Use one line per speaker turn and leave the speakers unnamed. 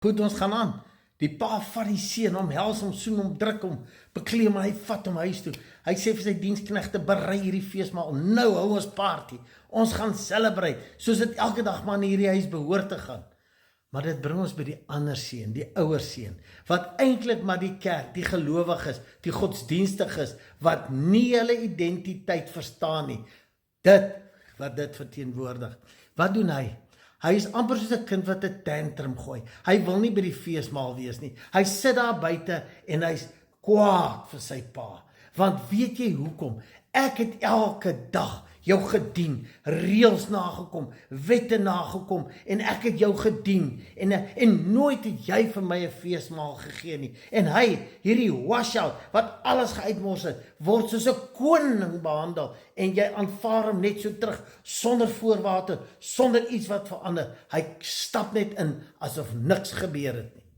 Goed, ons gaan aan. Die pa vat die seun, hom hels, hom soen, hom druk, hom bekleed hom, en hy vat hom huis toe. Hy sê vir sy diensknegte, berei hierdie feesmaal, nou hou ons party, ons gaan celebrate, soos dit elke dag maar in hierdie huis behoort te gaan. Maar dit bring ons by die ander seun, die ouer seun, wat eintlik maar die kerk, die gelowiges, die godsdienstiges, wat nie hulle identiteit verstaan nie. Wat dit verteenwoordig. Wat doen hy? Hy is amper soos 'n kind wat 'n tantrum gooi. Hy wil nie by die feesmaal wees nie. Hy sit daar buite en hy's kwaad vir sy pa. Want weet jy hoekom? Ek het elke dag jou gedien, reëls nagekom, wette nagekom, en ek het jou gedien, en nooit het jy vir my 'n feesmaal gegee nie. En hy, hierdie washout, wat alles geuitmors het, word soos 'n koning behandel, en jy aanvaar hom net so terug, sonder voorwaarde, sonder iets wat verander. Hy stap net in, asof niks gebeur het nie.